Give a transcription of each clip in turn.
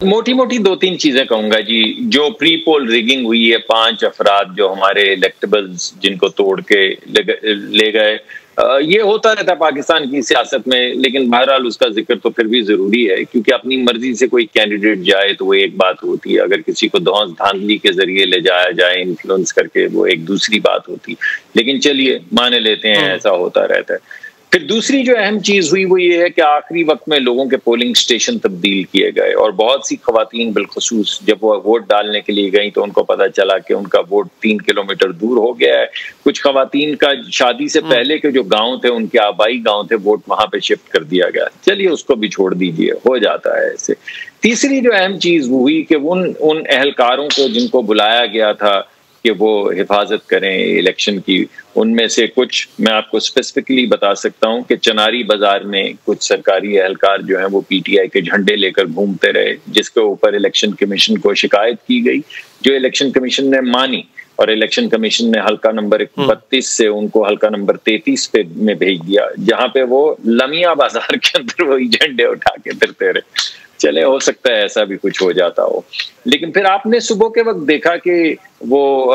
موٹی موٹی 2-3 چیزیں کہوں گا جی. جو پری پول ریگنگ ہوئی ہے 5 افراد جو ہمارے الیکٹیبلز جن کو توڑ کے لے گئے, یہ ہوتا رہتا ہے پاکستان کی سیاست میں, لیکن بہرحال اس کا ذکر تو پھر بھی ضروری ہے, کیونکہ اپنی مرضی سے کوئی کینڈیڈیٹ جائے تو وہ ایک بات ہوتی ہے, اگر کسی کو دھونس دھاندلی کے ذریعے لے جایا جائے انفلوئنس کر کے وہ ایک دوسری بات ہوتی, لیکن چلیے مان لیتے ہیں ایسا ہوتا رہتا ہے. پھر دوسری جو اہم چیز ہوئی وہ یہ ہے کہ آخری وقت میں لوگوں کے پولنگ اسٹیشن تبدیل کیے گئے, اور بہت سی خواتین بالخصوص جب وہ ووٹ ڈالنے کے لیے گئیں تو ان کو پتہ چلا کہ ان کا ووٹ 3 کلومیٹر دور ہو گیا ہے. کچھ خواتین کا شادی سے پہلے کے جو گاؤں تھے, ان کے آبائی گاؤں تھے, ووٹ وہاں پہ شفٹ کر دیا گیا. چلیے اس کو بھی چھوڑ دیجیے, ہو جاتا ہے ایسے. تیسری جو اہم چیز ہوئی کہ ان اہلکاروں کو جن کو بلایا گیا تھا کہ وہ حفاظت کریں الیکشن کی, ان میں سے کچھ میں آپ کو اسپیسیفکلی بتا سکتا ہوں کہ چناری بازار میں کچھ سرکاری اہلکار جو ہیں وہ پی ٹی آئی کے جھنڈے لے کر گھومتے رہے, جس کے اوپر الیکشن کمیشن کو شکایت کی گئی, جو الیکشن کمیشن نے مانی, اور الیکشن کمیشن نے حلقہ نمبر 32 سے ان کو حلقہ نمبر 33 پہ میں بھیج دیا, جہاں پہ وہ لمیہ بازار کے اندر وہی جھنڈے اٹھا کے پھرتے رہے. چلے ہو سکتا ہے ایسا بھی کچھ ہو جاتا ہو, لیکن پھر آپ نے صبح کے وقت دیکھا کہ وہ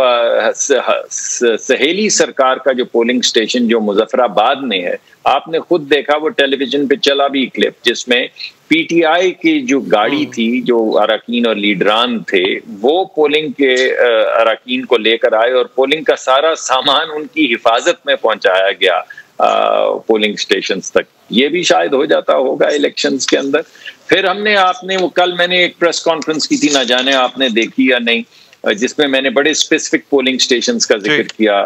سہیلی سرکار کا جو پولنگ اسٹیشن جو مظفر آباد میں ہے, آپ نے خود دیکھا وہ ٹیلی ویژن پہ چلا بھی کلپ, جس میں پی ٹی آئی کی جو گاڑی تھی, جو اراکین اور لیڈران تھے, وہ پولنگ کے اراکین کو لے کر آئے اور پولنگ کا سارا سامان ان کی حفاظت میں پہنچایا گیا پولنگ اسٹیشنز تک. یہ بھی شاید ہو جاتا ہوگا الیکشنز کے اندر. پھر ہم نے آپ نے وہ کل میں نے ایک پریس کانفرنس کی تھی, نہ جانے آپ نے دیکھی یا نہیں, جس میں میں نے بڑے اسپیسیفک پولنگ اسٹیشنز کا ذکر کیا.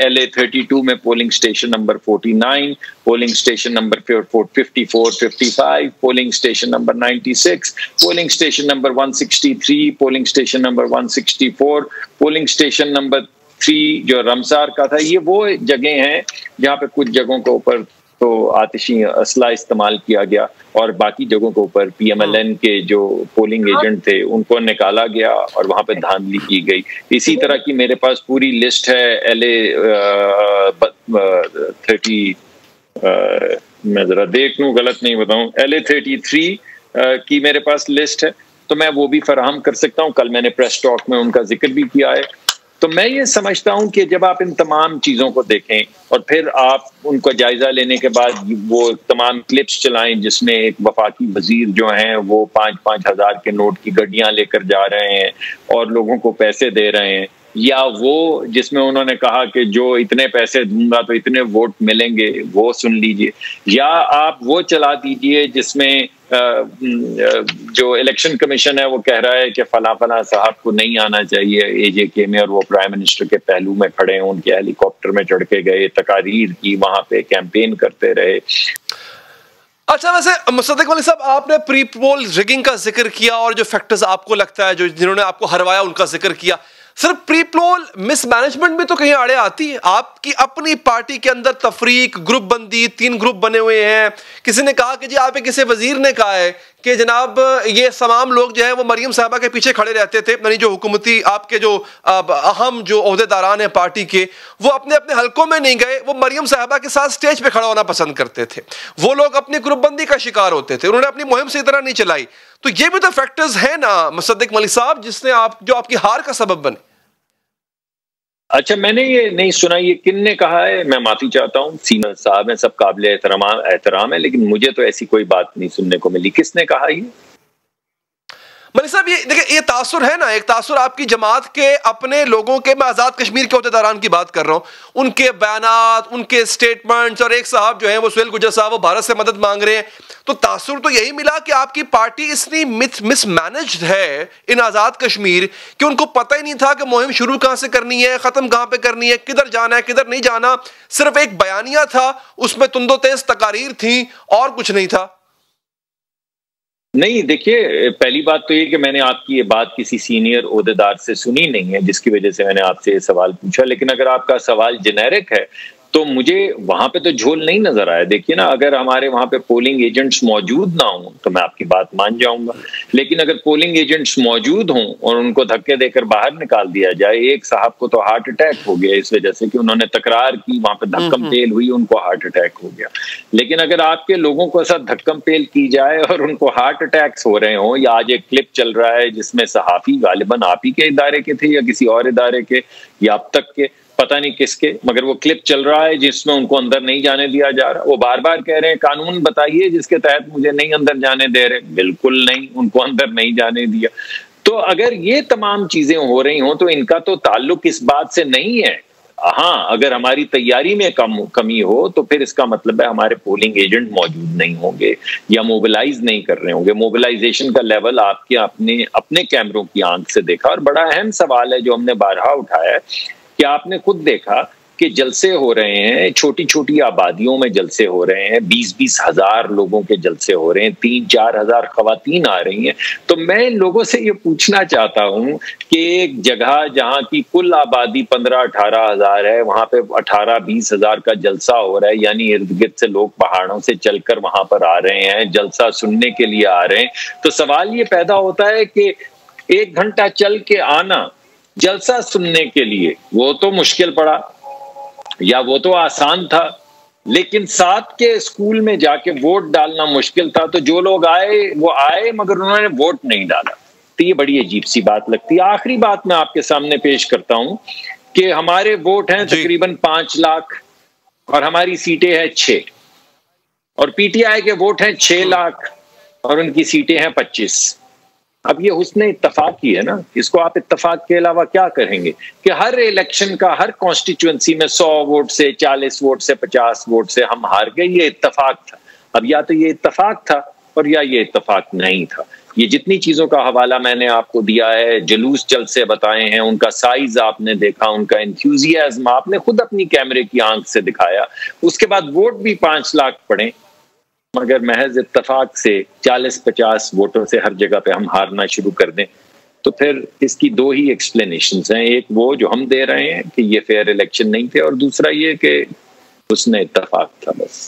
LA 32 میں polling station number 49, polling station number 54-55, polling station number 96, polling station number 163, polling station number 164, polling station number 3 جو رمسار کا تھا. یہ وہ جگہیں ہیں جہاں پہ کچھ جگہوں کے اوپر تو آتشی اسلحہ استعمال کیا گیا, اور باقی جگہوں کے اوپر پی ایم ایل این کے جو پولنگ ایجنٹ تھے ان کو نکالا گیا اور وہاں پہ دھاندلی کی گئی. اسی طرح کی میرے پاس پوری لسٹ ہے LA 30 میں ذرا دیکھ لوں غلط نہیں بتاؤں, LA 33 کی میرے پاس لسٹ ہے, تو میں وہ بھی فراہم کر سکتا ہوں. کل میں نے پریس ٹاک میں ان کا ذکر بھی کیا ہے. تو میں یہ سمجھتا ہوں کہ جب آپ ان تمام چیزوں کو دیکھیں اور پھر آپ ان کو جائزہ لینے کے بعد وہ تمام کلپس چلائیں جس میں ایک وفاقی وزیر جو ہیں وہ 5-5 ہزار کے نوٹ کی گڈیاں لے کر جا رہے ہیں اور لوگوں کو پیسے دے رہے ہیں, یا وہ جس میں انہوں نے کہا کہ جو اتنے پیسے دوں گا تو اتنے ووٹ ملیں گے, وہ سن لیجئے, یا آپ وہ چلا دیجئے جس میں جو الیکشن کمیشن ہے وہ کہہ رہا ہے کہ فلاں فلاں صاحب کو نہیں آنا چاہیے AJK میں, اور وہ پرائم منسٹر کے پہلو میں کھڑے ہیں, ان کے ہیلی کاپٹر میں چڑھ کے گئے, تقاریر کی, وہاں پہ کیمپین کرتے رہے. اچھا, ویسے مصدق ولی صاحب آپ نے پری پول ریگنگ کا ذکر کیا اور جو فیکٹرز آپ کو لگتا ہے جو جنہوں نے آپ کو ہروایا ان کا ذکر کیا, صرف پری پول مس مینجمنٹ بھی تو کہیں آڑے آتی ہے. آپ کی اپنی پارٹی کے اندر تفریق, گروپ بندی, 3 گروپ بنے ہوئے ہیں. کسی نے کہا کہ جی آپ کسی وزیر نے کہا ہے کہ جناب یہ تمام لوگ جو ہیں وہ مریم صاحبہ کے پیچھے کھڑے رہتے تھے, یعنی جو حکومتی آپ کے جو اہم جو عہدیداران ہیں پارٹی کے, وہ اپنے اپنے حلقوں میں نہیں گئے, وہ مریم صاحبہ کے ساتھ سٹیج پہ کھڑا ہونا پسند کرتے تھے. وہ لوگ اپنی گروپ بندی کا شکار ہوتے تھے, انہوں نے اپنی مہم سے طرح نہیں چلائی. تو یہ بھی تو فیکٹرز ہیں نا مصدق ملک صاحب جس نے جو آپ کی ہار کا سبب بنے. اچھا, میں نے یہ نہیں سنا یہ کن نے کہا ہے, میں معافی چاہتا ہوں. سینئر صاحب ہیں, سب قابل احترام ہے, لیکن مجھے تو ایسی کوئی بات نہیں سننے کو ملی. کس نے کہا یہ؟ ملک صاحب یہ دیکھیں, یہ تاثر ہے نا, ایک تاثر آپ کی جماعت کے اپنے لوگوں کے, میں آزاد کشمیر کے عہدیداران کی بات کر رہا ہوں, ان کے بیانات, ان کے سٹیٹمنٹس, اور ایک صاحب جو ہیں وہ سہیل گجر صاحب وہ بھارت سے مدد مانگ رہے ہیں. تو تاثر تو یہی ملا کہ آپ کی پارٹی اتنی مس مینجڈ ہے ان آزاد کشمیر کہ ان کو پتہ ہی نہیں تھا کہ مہم شروع کہاں سے کرنی ہے, ختم کہاں پہ کرنی ہے, کدھر جانا ہے, کدھر نہیں جانا. صرف ایک بیانیہ تھا, اس میں تند و تیز تقاریر تھیں اور کچھ نہیں تھا. نہیں, دیکھیے پہلی بات تو یہ کہ میں نے آپ کی یہ بات کسی سینئر عہدیدار سے سنی نہیں ہے, جس کی وجہ سے میں نے آپ سے یہ سوال پوچھا. لیکن اگر آپ کا سوال جنیرک ہے تو مجھے وہاں پہ تو جھول نہیں نظر آیا. دیکھیے نا, اگر ہمارے وہاں پہ پولنگ ایجنٹس موجود نہ ہوں تو میں آپ کی بات مان جاؤں گا, لیکن اگر پولنگ ایجنٹس موجود ہوں اور ان کو دھکے دے کر باہر نکال دیا جائے, ایک صاحب کو تو ہارٹ اٹیک ہو گیا اس وجہ سے کہ انہوں نے تکرار کی, وہاں پہ دھکم پیل ہوئی, ان کو ہارٹ اٹیک ہو گیا. لیکن اگر آپ کے لوگوں کو ایسا دھکم پیل کی جائے اور ان کو ہارٹ اٹیکس ہو رہے ہوں, یا آج ایک کلپ چل رہا ہے جس میں صحافی غالباً آپ ہی کے ادارے کے تھے یا کسی اور ادارے کے یا اب تک کے, پتہ نہیں کس کے, مگر وہ کلپ چل رہا ہے جس میں ان کو اندر نہیں جانے دیا جا رہا. وہ بار بار کہہ رہے ہیں قانون بتائیے جس کے تحت مجھے نہیں اندر جانے دے رہے. بالکل نہیں, ان کو اندر نہیں جانے دیا. تو اگر یہ تمام چیزیں ہو رہی ہوں تو ان کا تو تعلق اس بات سے نہیں ہے. ہاں, اگر ہماری تیاری میں کمی ہو تو پھر اس کا مطلب ہے ہمارے پولنگ ایجنٹ موجود نہیں ہوں گے یا موبلائز نہیں کر رہے ہوں گے. موبلائزیشن کا لیول آپ کے اپنے کیمروں کی آنکھ سے دیکھا, اور بڑا اہم سوال ہے جو ہم نے بارہا اٹھایا ہے کہ آپ نے خود دیکھا کہ جلسے ہو رہے ہیں, چھوٹی چھوٹی آبادیوں میں جلسے ہو رہے ہیں, 20-20 ہزار لوگوں کے جلسے ہو رہے ہیں, 3-4 ہزار خواتین آ رہی ہیں. تو میں ان لوگوں سے یہ پوچھنا چاہتا ہوں کہ ایک جگہ جہاں کی کل آبادی 15-18 ہزار ہے, وہاں پہ 18-20 ہزار کا جلسہ ہو رہا ہے, یعنی ارد گرد سے لوگ پہاڑوں سے چل کر وہاں پر آ رہے ہیں, جلسہ سننے کے لیے آ رہے ہیں. تو سوال یہ پیدا ہوتا ہے کہ 1 گھنٹہ چل کے آنا جلسہ سننے کے لیے وہ تو مشکل پڑا یا وہ تو آسان تھا, لیکن ساتھ کے اسکول میں جا کے ووٹ ڈالنا مشکل تھا. تو جو لوگ آئے وہ آئے مگر انہوں نے ووٹ نہیں ڈالا. تو یہ بڑی عجیب سی بات لگتی ہے. آخری بات میں آپ کے سامنے پیش کرتا ہوں کہ ہمارے ووٹ ہیں تقریباً 5 لاکھ اور ہماری سیٹیں ہیں 6, اور پی ٹی آئی کے ووٹ ہیں 6 لاکھ اور ان کی سیٹیں ہیں 25. اب یہ حسن اتفاق ہی ہے نا, اس کو آپ اتفاق کے علاوہ کیا کہیں گے کہ ہر الیکشن کا ہر کانسٹیچوئنسی میں 100 ووٹ سے 40 ووٹ سے 50 ووٹ سے ہم ہار گئے. یہ اتفاق تھا. اب یا تو یہ اتفاق تھا اور یا یہ اتفاق نہیں تھا. یہ جتنی چیزوں کا حوالہ میں نے آپ کو دیا ہے, جلوس جلسے بتائے ہیں, ان کا سائز آپ نے دیکھا, ان کا انتھیوزیازم آپ نے خود اپنی کیمرے کی آنکھ سے دکھایا, اس کے بعد ووٹ بھی 5 لاکھ پڑے, مگر محض اتفاق سے 40-50 ووٹوں سے ہر جگہ پہ ہم ہارنا شروع کر دیں, تو پھر اس کی 2 ہی ایکسپلینیشنز ہیں. ایک وہ جو ہم دے رہے ہیں کہ یہ فیئر الیکشن نہیں تھے, اور دوسرا یہ کہ اس نے اتفاق تھا بس.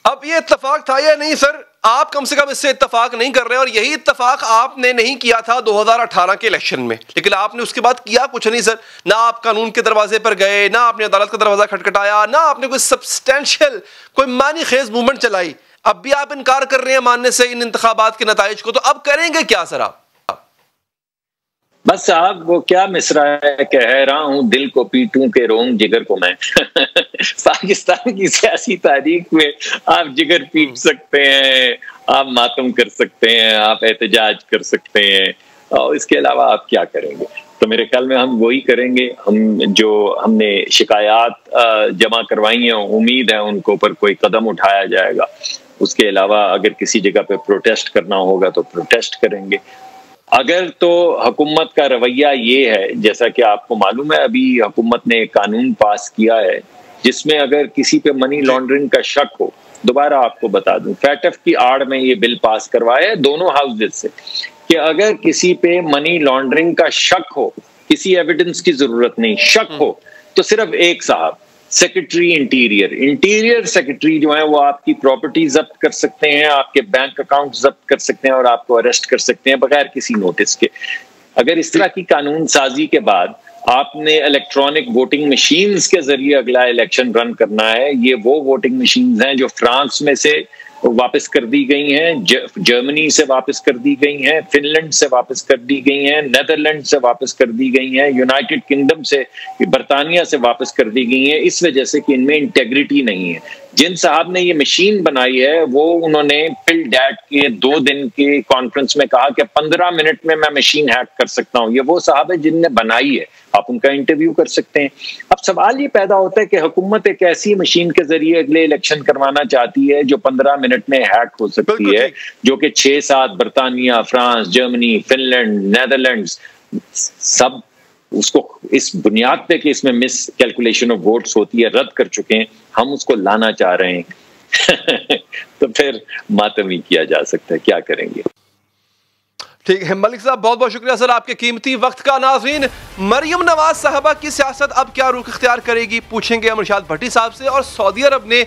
اب یہ اتفاق تھا یا نہیں سر, آپ کم سے کم اس سے اتفاق نہیں کر رہے, اور یہی اتفاق آپ نے نہیں کیا تھا 2018 کے الیکشن میں, لیکن آپ نے اس کے بعد کیا کچھ نہیں سر. نہ آپ قانون کے دروازے پر گئے, نہ آپ نے عدالت کا دروازہ کھٹکھٹایا, نہ آپ نے کوئی سبسٹینشیل کوئی معنی خیز موومنٹ چلائی. اب بھی آپ انکار کر رہے ہیں ماننے سے ان انتخابات کے نتائج کو, تو اب کریں گے کیا سر آپ؟ بس صاحب وہ کیا مصرع ہے, کہہ رہا ہوں دل کو پیٹوں کے رونگ جگر کو میں. پاکستان کی سیاسی تاریخ میں آپ جگر پیٹ سکتے ہیں, آپ ماتم کر سکتے ہیں, آپ احتجاج کر سکتے ہیں, اور اس کے علاوہ آپ کیا کریں گے؟ تو میرے خیال میں ہم وہی کریں گے ہم نے شکایات جمع کروائی ہیں, امید ہے ان کے اوپر کوئی قدم اٹھایا جائے گا. اس کے علاوہ اگر کسی جگہ پہ پروٹیسٹ کرنا ہوگا تو پروٹیسٹ کریں گے. اگر تو حکومت کا رویہ یہ ہے, جیسا کہ آپ کو معلوم ہے ابھی حکومت نے ایک قانون پاس کیا ہے جس میں اگر کسی پہ منی لانڈرنگ کا شک ہو, دوبارہ آپ کو بتا دوں فیٹف کی آڑ میں یہ بل پاس کروایا ہے دونوں ہاؤسز سے, کہ اگر کسی پہ منی لانڈرنگ کا شک ہو, کسی ایویڈنس کی ضرورت نہیں, شک ہو, تو صرف ایک صاحب سیکرٹری انٹیریئر سیکرٹری جو ہیں وہ آپ کی پراپرٹی ضبط کر سکتے ہیں, آپ کے بینک اکاؤنٹ ضبط کر سکتے ہیں اور آپ کو اریسٹ کر سکتے ہیں بغیر کسی نوٹس کے. اگر اس طرح کی قانون سازی کے بعد آپ نے الیکٹرانک ووٹنگ مشینز کے ذریعے اگلا الیکشن رن کرنا ہے, یہ وہ ووٹنگ مشینز ہیں جو فرانس میں سے واپس کر دی گئی ہیں, جرمنی سے واپس کر دی گئی ہیں, فن لینڈ سے واپس کر دی گئی ہیں, نیدرلینڈ سے واپس کر دی گئی ہیں, یونائٹڈ کنگڈم سے, برطانیہ سے واپس کر دی گئی ہیں, اس وجہ سے کہ ان میں انٹیگریٹی نہیں ہے. جن صاحب نے یہ مشین بنائی ہے وہ انہوں نے پل ڈیٹ کے 2 دن کے کانفرنس میں کہا کہ 15 منٹ میں مشین ہیک کر سکتا ہوں. یہ وہ صاحب ہے جن نے بنائی ہے, آپ ان کا انٹرویو کر سکتے ہیں. اب سوال یہ پیدا ہوتا ہے کہ حکومت ایک ایسی مشین کے ذریعے اگلے الیکشن کروانا چاہتی ہے جو 15 منٹ میں ہیک ہو سکتی ہے, جو کہ 6-7 برطانیہ, France, Germany, Finland, Netherland سب اس کو اس بنیاد پہ کہ اس میں مس کیلکولیشن آف ووٹس ہوتی ہے رد کر چکے ہیں. ہم اس کو لانا چاہ رہے ہیں تو پھر ماتم ہی کیا جا سکتا ہے, کیا کریں گے. ٹھیک ہے ملک صاحب، بہت بہت شکریہ سر آپ کے قیمتی وقت کا. ناظرین، مریم نواز صاحبہ کی سیاست اب کیا رخ اختیار کرے گی پوچھیں گے ارشاد بھٹی صاحب سے. اور سعودی عرب نے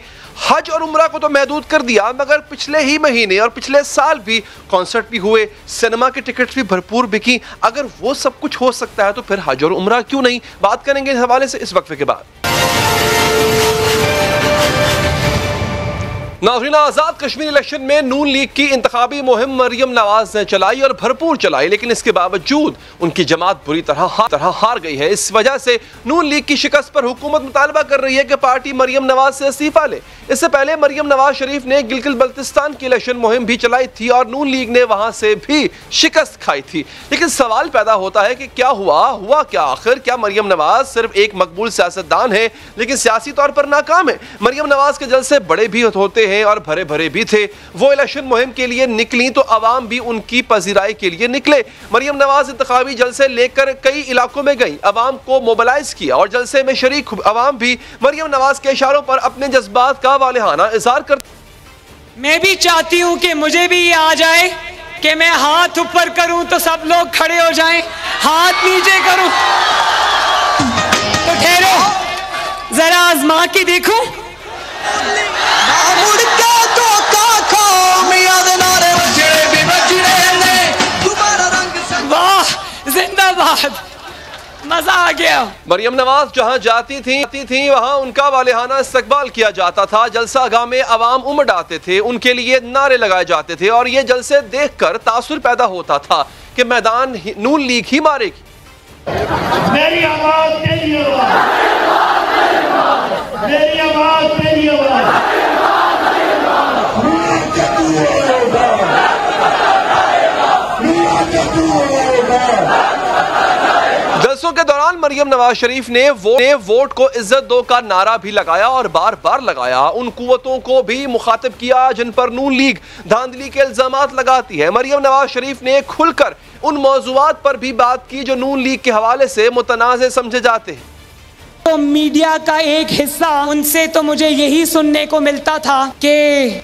حج اور عمرہ کو تو محدود کر دیا، مگر پچھلے ہی مہینے اور پچھلے سال بھی کانسرٹ بھی ہوئے، سینما کے ٹکٹس بھی بھرپور بکی. اگر وہ سب کچھ ہو سکتا ہے تو پھر حج اور عمرہ کیوں نہیں؟ بات کریں گے اس حوالے سے اس وقفے کے بعد. ناظرین، آزاد کشمیر الیکشن میں نون لیگ کی انتخابی مہم مریم نواز نے چلائی اور بھرپور چلائی، لیکن اس کے باوجود ان کی جماعت بری طرح ہار گئی ہے. اس وجہ سے نون لیگ کی شکست پر حکومت مطالبہ کر رہی ہے کہ پارٹی مریم نواز سے استعفیٰ لے. اس سے پہلے مریم نواز شریف نے گلگت بلتستان کی الیکشن مہم بھی چلائی تھی اور نون لیگ نے وہاں سے بھی شکست کھائی تھی. لیکن سوال پیدا ہوتا ہے کہ کیا ہوا کیا آخر؟ کیا مریم نواز صرف ایک مقبول سیاستدان ہے لیکن سیاسی طور پر ناکام ہے؟ مریم نواز کے جلسے بڑے بھی ہوتے ہیں اور بھرے بھرے بھی تھے. وہ الیکشن مہم کے لیے نکلی تو عوام بھی ان کی پذیرائی کے لیے نکلے. مریم نواز انتخابی جلسے لے کر کئی علاقوں میں گئی، عوام کو موبلائز کیا اور جلسے میں شریک عوام بھی مریم نواز کے اشاروں پر اپنے جذبات کا والہانہ اظہار کرتے. میں بھی چاہتی ہوں کہ مجھے بھی یہ آ جائے کہ میں ہاتھ اوپر کروں تو سب لوگ کھڑے ہو جائیں، ہاتھ نیچے کروں تو ٹھہرو، ذرا آزما کے دیکھوں. واہ، زندہ باد، مزہ آ گیا. مریم نواز جہاں جاتی تھیں وہاں ان کا والہانہ استقبال کیا جاتا تھا. جلسہ گاہ میں عوام امڑ آتے تھے، ان کے لیے نعرے لگائے جاتے تھے اور یہ جلسے دیکھ کر تاثر پیدا ہوتا تھا کہ میدان نون لیگ ہی مارے گی. میری آواز تیری آواز، میری آواز تیری آواز. جلسوں کے دوران مریم نواز شریف نے ووٹ کو عزت دو کا نعرہ بھی لگایا اور بار بار لگایا. ان قوتوں کو بھی مخاطب کیا جن پر نون لیگ دھاندلی کے الزامات لگاتی ہے. مریم نواز شریف نے کھل کر ان موضوعات پر بھی بات کی جو نون لیگ کے حوالے سے متنازع سمجھے جاتے ہیں. تو میڈیا کا ایک حصہ ان سے تو مجھے یہی سننے کو ملتا تھا کہ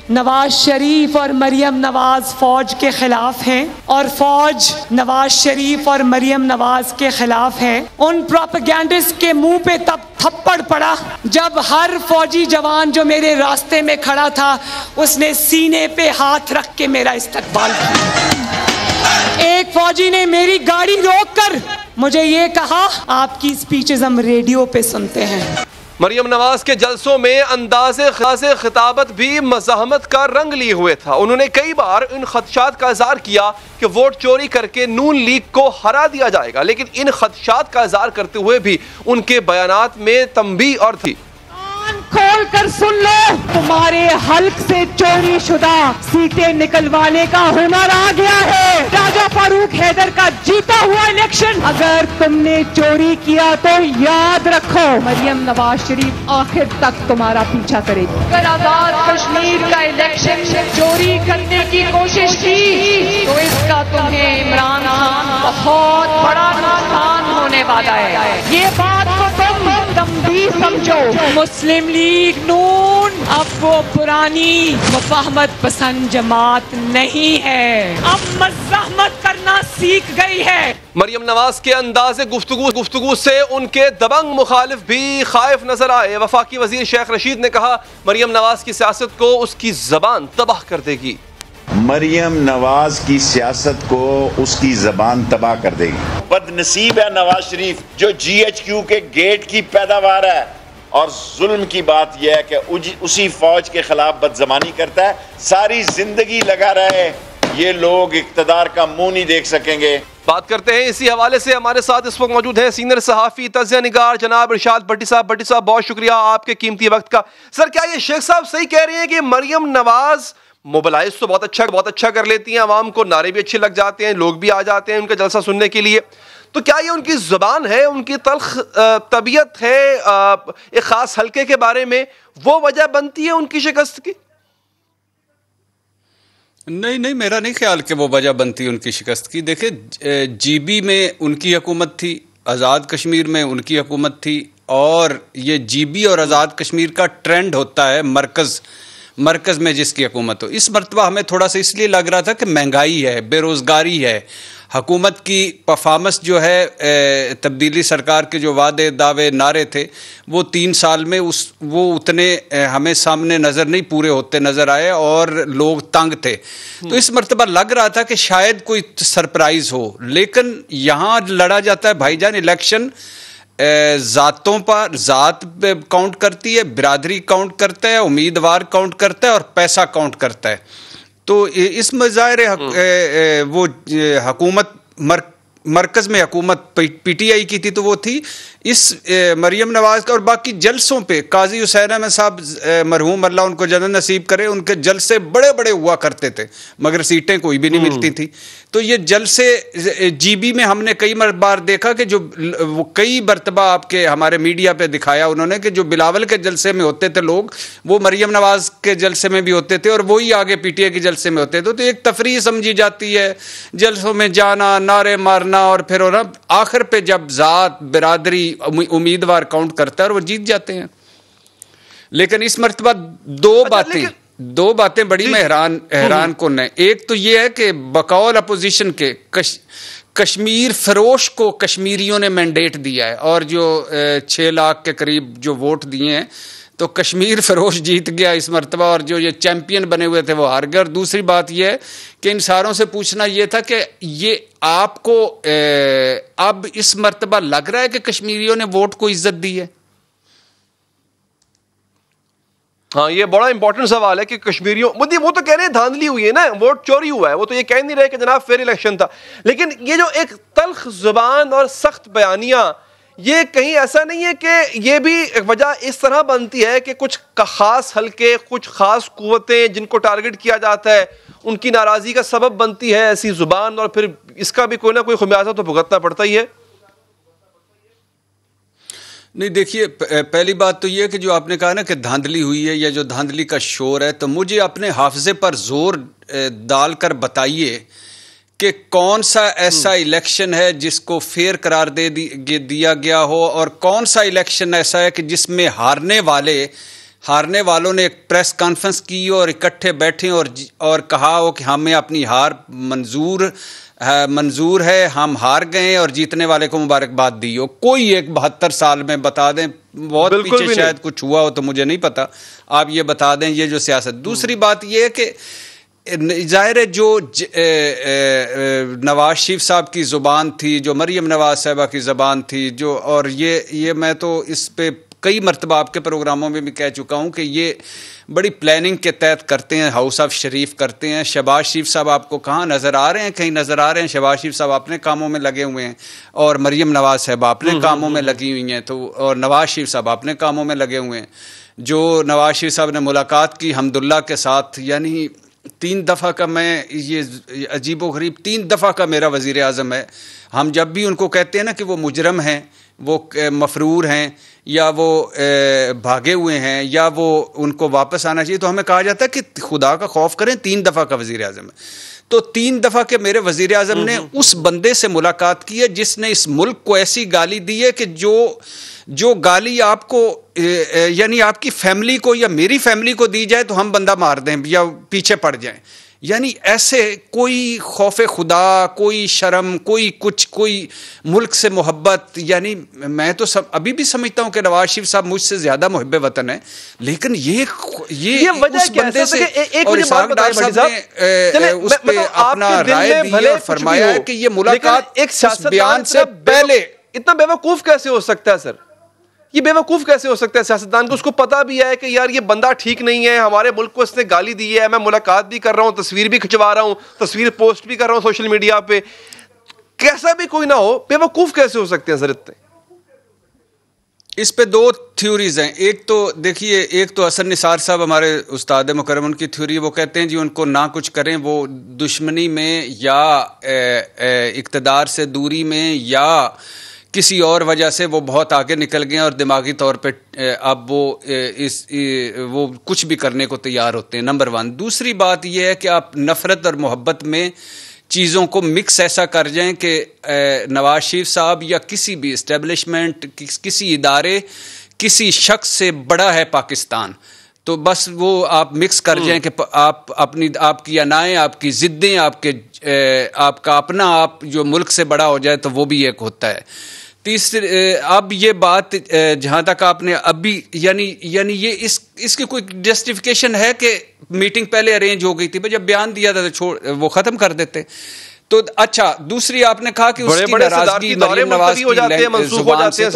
نواز شریف اور مریم نواز فوج کے خلاف ہیں اور فوج نواز شریف اور مریم نواز کے خلاف ہے. ان پروپیگینڈسٹ کے منہ پہ تب تھپڑ پڑا جب ہر فوجی جوان جو میرے راستے میں کھڑا تھا اس نے سینے پہ ہاتھ رکھ کے میرا استقبال کیا. ایک فوجی نے میری گاڑی روک کر مجھے یہ کہا، آپ کی سپیچز ہم ریڈیو پہ سنتے ہیں. مریم نواز کے جلسوں میں انداز خطابت بھی مزاحمت کا رنگ لیے ہوئے تھا. انہوں نے کئی بار ان خدشات کا اظہار کیا کہ ووٹ چوری کر کے نون لیگ کو ہرا دیا جائے گا، لیکن ان خدشات کا اظہار کرتے ہوئے بھی ان کے بیانات میں تنبیہ اور تھی. کھول کر سن لو، تمہارے حلق سے چوری شدہ سیٹیں نکلوانے کا ہنر آ گیا ہے. راجہ فاروق حیدر کا جیتا ہوا الیکشن اگر تم نے چوری کیا تو یاد رکھو مریم نواز شریف آخر تک تمہارا پیچھا کرے گی. اگر آزاد کشمیر کا الیکشن چوری کرنے کی کوشش کی تو اس کا تمہیں عمران خان بہت بڑا نقصان ہونے والا ہے. یہ بات کو تم تنبیہ سمجھو. مسلم لیگ نون اب وہ پرانی مفاہمت پسند جماعت نہیں ہے، اب مزاحمت کرنا سیکھ گئی ہے. مریم نواز کے انداز گفتگو سے ان کے دبنگ مخالف بھی خائف نظر آئے. وفاقی وزیر شیخ رشید نے کہا مریم نواز کی سیاست کو اس کی زبان تباہ کر دے گی. مریم نواز کی سیاست کو اس کی زبان تباہ کر دے گی. بد نصیب ہے نواز شریف جو جی ایچ کیو کے گیٹ کی پیداوار ہے، اور ظلم کی بات یہ ہے کہ اسی فوج کے خلاف بدزمانی کرتا ہے. ساری زندگی لگا رہے، یہ لوگ اقتدار کا منہ نہیں دیکھ سکیں گے. بات کرتے ہیں اسی حوالے سے. ہمارے ساتھ اس وقت موجود ہیں سینئر صحافی تجزیہ نگار جناب ارشاد بھٹی صاحب. بھٹی صاحب بہت شکریہ آپ کے قیمتی وقت کا. سر، کیا یہ شیخ صاحب صحیح کہہ رہے ہیں کہ مریم نواز موبلائز تو بہت اچھا کر لیتی ہیں، عوام کو نعرے بھی اچھے لگ جاتے ہیں، لوگ بھی آ جاتے ہیں ان کا جلسہ سننے کے لیے، تو کیا یہ ان کی زبان ہے، ان کی تلخ طبیعت ہے ایک خاص حلقے کے بارے میں، وہ وجہ بنتی ہے ان کی شکست کی؟ نہیں، میرا نہیں خیال کہ وہ وجہ بنتی ان کی شکست کی. دیکھیں، جی بی میں ان کی حکومت تھی، آزاد کشمیر میں ان کی حکومت تھی، اور یہ جی بی اور آزاد کشمیر کا ٹرینڈ ہوتا ہے مرکز مرکز میں جس کی حکومت ہو. اس مرتبہ ہمیں تھوڑا سا اس لیے لگ رہا تھا کہ مہنگائی ہے, بے روزگاری ہے, حکومت کی پرفارمنس جو ہے, تبدیلی سرکار کے جو وعدے دعوے نعرے تھے وہ 3 سال میں وہ اتنے ہمیں سامنے نظر نہیں پورے ہوتے نظر آئے اور لوگ تنگ تھے. تو اس مرتبہ لگ رہا تھا کہ شاید کوئی سرپرائز ہو, لیکن یہاں لڑا جاتا ہے بھائی جان الیکشن ذاتوں پر, ذات پہ کاؤنٹ کرتی ہے, برادری کاؤنٹ کرتا ہے, امیدوار کاؤنٹ کرتا ہے اور پیسہ کاؤنٹ کرتا ہے. تو اس میں ظاہر وہ حکومت مرکز میں حکومت پی ٹی آئی کی تھی تو وہ تھی اس مریم نواز کا, اور باقی جلسوں پہ قاضی حسین احمد صاحب مرحوم اللہ ان کو جنت نصیب کرے, ان کے جلسے بڑے بڑے ہوا کرتے تھے مگر سیٹیں کوئی بھی نہیں ملتی تھی. تو یہ جلسے جی بی میں ہم نے کئی بار دیکھا کہ جو وہ کئی مرتبہ آپ کے ہمارے میڈیا پہ دکھایا انہوں نے کہ جو بلاول کے جلسے میں ہوتے تھے لوگ وہ مریم نواز کے جلسے میں بھی ہوتے تھے اور وہی آگے پی ٹی آئی کے جلسے میں ہوتے تھے. تو ایک تفریح سمجھی جاتی ہے جلسوں میں جانا, نعرے مارنا, اور پھر آخر پہ جب ذات برادری امیدوار کاؤنٹ کرتا ہے اور وہ جیت جاتے ہیں. لیکن اس مرتبہ دو باتیں بڑی میں حیران کن ہیں. ایک تو یہ ہے کہ بقول اپوزیشن کے کشمیر فروش کو کشمیریوں نے مینڈیٹ دیا ہے اور جو 6 لاکھ کے قریب جو ووٹ دیے ہیں تو کشمیر فروش جیت گیا اس مرتبہ, اور جو یہ چیمپئن بنے ہوئے تھے وہ ہار گئے. اور دوسری بات یہ ہے کہ ان ساروں سے پوچھنا یہ تھا کہ یہ آپ کو اب اس مرتبہ لگ رہا ہے کہ کشمیریوں نے ووٹ کو عزت دی ہے؟ ہاں یہ بڑا امپورٹنٹ سوال ہے کہ کشمیریوں وہ تو کہہ رہے ہیں دھاندلی ہوئی ہے نا, ووٹ چوری ہوا ہے, وہ تو یہ کہہ نہیں رہے کہ جناب فیئر الیکشن تھا. لیکن یہ جو ایک تلخ زبان اور سخت بیانیاں, یہ کہیں ایسا نہیں ہے کہ یہ بھی وجہ اس طرح بنتی ہے کہ کچھ خاص حلقے, کچھ خاص قوتیں جن کو ٹارگٹ کیا جاتا ہے ان کی ناراضی کا سبب بنتی ہے ایسی زبان, اور پھر اس کا بھی کوئی نہ کوئی خمیازہ تو بھگتنا پڑتا ہی ہے؟ نہیں دیکھیے, پہلی بات تو یہ کہ جو آپ نے کہا نا کہ دھاندلی ہوئی ہے یا جو دھاندلی کا شور ہے, تو مجھے اپنے حافظے پر زور ڈال کر بتائیے کہ کون سا ایسا الیکشن ہے جس کو فیئر قرار دیا گیا ہو, اور کون سا الیکشن ایسا ہے کہ جس میں ہارنے والوں نے ایک پریس کانفرنس کی اور اکٹھے بیٹھے اور کہا ہو کہ ہمیں اپنی ہار منظور ہے, ہم ہار گئے اور جیتنے والے کو مبارکباد دی ہو. کوئی ایک 72 سال میں بتا دیں, بہت پیچھے شاید کچھ ہوا ہو تو مجھے نہیں پتا, آپ یہ بتا دیں یہ جو سیاست. دوسری بات یہ ہے کہ ظاہر ہے جو نواز شریف صاحب کی زبان تھی, جو مریم نواز صاحبہ کی زبان تھی, جو اور یہ میں تو اس پہ کئی مرتبہ آپ کے پروگراموں میں بھی کہہ چکا ہوں کہ یہ بڑی پلاننگ کے تحت کرتے ہیں, ہاؤس آف شریف کرتے ہیں. شہباز شریف صاحب آپ کو کہاں نظر آ رہے ہیں؟ کہیں نظر آ رہے ہیں؟ شہباز شریف صاحب اپنے کاموں میں لگے ہوئے ہیں اور مریم نواز صاحب اپنے کاموں میں لگی ہوئی ہیں, تو اور نواز شریف صاحب اپنے کاموں میں لگے ہوئے ہیں. جو نواز شریف صاحب نے ملاقات کی حمداللہ کے ساتھ, یعنی 3 دفعہ کا, میں یہ عجیب و غریب 3 دفعہ کا میرا وزیر اعظم ہے. ہم جب بھی ان کو کہتے ہیں نا کہ وہ مجرم ہیں, وہ مفرور ہیں, یا وہ بھاگے ہوئے ہیں, یا وہ ان کو واپس آنا چاہیے, تو ہمیں کہا جاتا ہے کہ خدا کا خوف کریں, 3 دفعہ کا وزیر اعظم ہے. تو 3 دفعہ کے میرے وزیر اعظم نے اس بندے سے ملاقات کی ہے جس نے اس ملک کو ایسی گالی دی ہے کہ جو گالی آپ کو یعنی آپ کی فیملی کو یا میری فیملی کو دی جائے تو ہم بندہ مار دیں یا پیچھے پڑ جائیں. یعنی ایسے کوئی خوف خدا, کوئی شرم, کوئی کچھ, کوئی ملک سے محبت. یعنی میں تو ابھی بھی سمجھتا ہوں کہ نواز شریف صاحب مجھ سے زیادہ محب وطن ہیں, لیکن یہ اس بندے سے, اور اسحاق ڈار صاحب نے اس پہ اپنا رائے دی اور فرمایا ہے کہ یہ ملاقات اس بیان سے پہلے. اتنا بیوقوف کیسے ہو سکتا ہے سر؟ یہ بیوقوف کیسے ہو سکتا ہے سیاستدان کو؟ اس کو پتا بھی ہے کہ یار یہ بندہ ٹھیک نہیں ہے, ہمارے ملک کو اس نے گالی دی ہے, میں ملاقات بھی کر رہا ہوں, تصویر بھی کھنچوا رہا ہوں, تصویر پوسٹ بھی کر رہا ہوں سوشل میڈیا پہ, کیسا بھی کوئی نہ ہو, بیوقوف کیسے ہو سکتے ہیں سر اتنے؟ اس پہ 2 تھیوریز ہیں. ایک تو دیکھیے, ایک تو حسن نثار صاحب ہمارے استاد مکرم, ان کی تھیوری, وہ کہتے ہیں جی ان کو نہ کچھ کریں, وہ دشمنی میں یا اقتدار سے دوری میں یا کسی اور وجہ سے وہ بہت آگے نکل گئے اور دماغی طور پہ اب وہ کچھ بھی کرنے کو تیار ہوتے ہیں, نمبر 1. دوسری بات یہ ہے کہ آپ نفرت اور محبت میں چیزوں کو مکس ایسا کر جائیں کہ نواز شریف صاحب یا کسی بھی اسٹیبلشمنٹ, کسی ادارے, کسی شخص سے بڑا ہے پاکستان, تو بس وہ آپ مکس کر جائیں کہ آپ کی انائیں، آپ کی ضدیں، آپ کا اپنا آپ جو ملک سے بڑا ہو جائے تو وہ بھی ایک ہوتا ہے. تیسرے اب یہ بات جہاں تک آپ نے ابھی یعنی یہ اس کی کوئی جسٹیفیکیشن ہے کہ میٹنگ پہلے ارینج ہو گئی تھی، جب بیان دیا تھا تو وہ ختم کر دیتے. تو اچھا دوسری آپ نے کہا کہ اس کی ناراضگی مریم نواز کی زبان سے